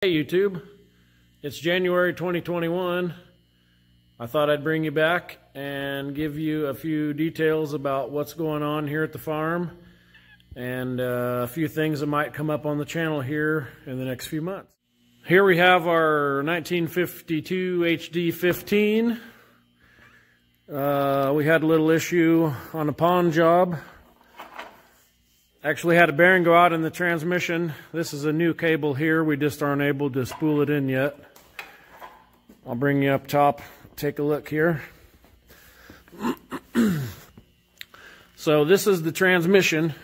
Hey YouTube, it's January 2021. I thought I'd bring you back and give you a few details about what's going on here at the farm and a few things that might come up on the channel here in the next few months. Here we have our 1952 HD15. We had a little issue on a pond job. Actually had a bearing go out in the transmission. This is a new cable here. We just aren't able to spool it in yet. I'll bring you up top. Take a look here. So this is the transmission.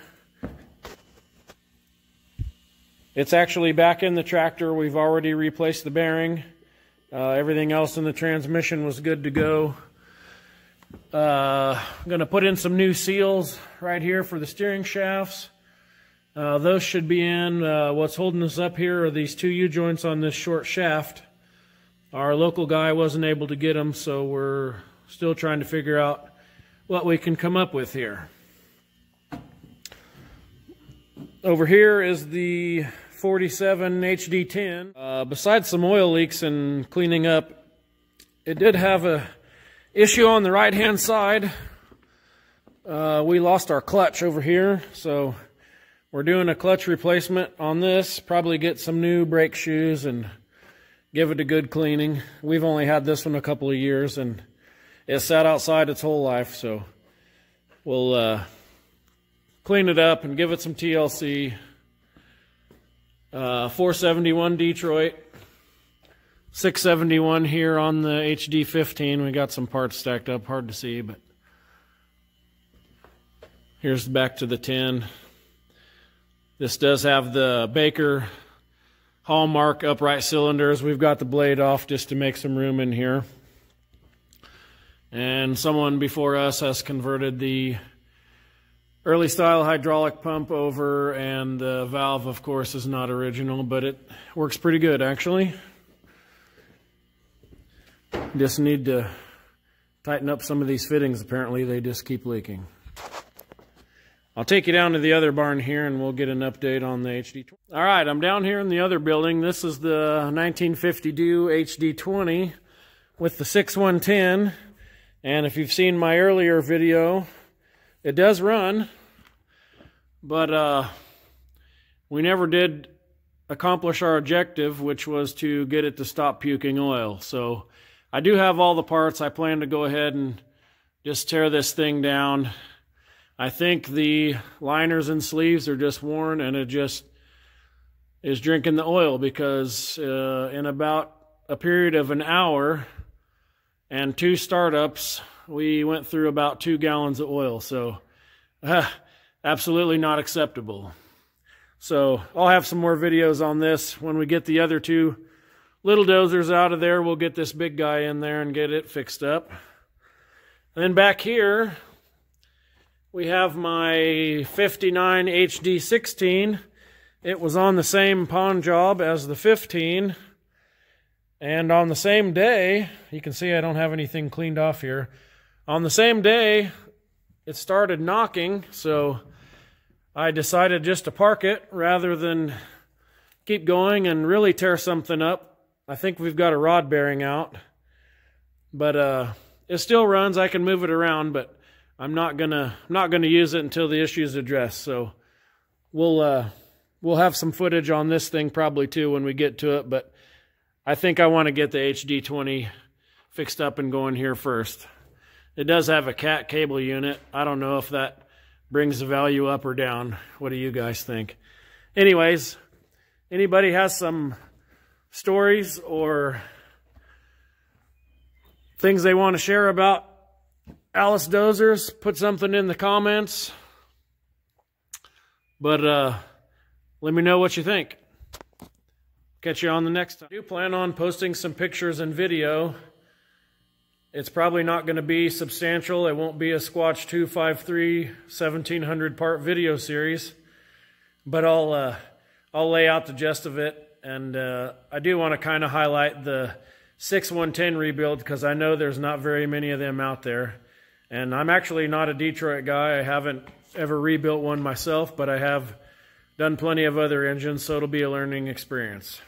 It's actually back in the tractor. We've already replaced the bearing. Everything else in the transmission was good to go. I'm going to put in some new seals right here for the steering shafts. Those should be in. What's holding us up here are these two U-joints on this short shaft. Our local guy wasn't able to get them, so we're still trying to figure out what we can come up with here. Over here is the 47 HD10. Besides some oil leaks and cleaning up, it did have a issue on the right hand side. We lost our clutch over here, so we're doing a clutch replacement on this. Probably get some new brake shoes and give it a good cleaning. We've only had this one a couple of years and it sat outside its whole life, so we'll clean it up and give it some TLC. 471 Detroit, 671 here on the HD15. We got some parts stacked up, hard to see, but here's back to the 10. This does have the Baker Hallmark upright cylinders. We've got the blade off just to make some room in here. And someone before us has converted the early style hydraulic pump over, and the valve, of course, is not original, but it works pretty good, actually. Just need to tighten up some of these fittings. Apparently, they just keep leaking. I'll take you down to the other barn here, and we'll get an update on the HD20. All right, I'm down here in the other building. This is the 1952 HD20 with the 6110. And if you've seen my earlier video, it does run, but we never did accomplish our objective, which was to get it to stop puking oil. So I do have all the parts. I plan to go ahead and just tear this thing down. I think the liners and sleeves are just worn, and it just is drinking the oil, because in about a period of an hour and 2 startups, we went through about 2 gallons of oil. So absolutely not acceptable. So I'll have some more videos on this. When we get the other 2 little dozers out of there, we'll get this big guy in there and get it fixed up. And then back here, we have my 59 HD16. It was on the same pond job as the 15. And on the same day, you can see I don't have anything cleaned off here. On the same day, it started knocking, so I decided just to park it rather than keep going and really tear something up. I think we've got a rod bearing out, but it still runs. I can move it around, but I'm not gonna use it until the issue is addressed. So we'll have some footage on this thing probably too when we get to it, but I think I want to get the HD20 fixed up and going here first. It does have a cat cable unit. I don't know if that brings the value up or down. What do you guys think? Anyways, anybody has some stories or things they want to share about Alice Dozers, put something in the comments. But let me know what you think. Catch you on the next time. I do plan on posting some pictures and video. It's probably not going to be substantial. It won't be a Squatch 253 1700 part video series, but I'll lay out the gist of it. And I do want to kind of highlight the 6110 rebuild, because I know there's not very many of them out there. And I'm actually not a Detroit guy. I haven't ever rebuilt one myself, but I have done plenty of other engines, so it'll be a learning experience.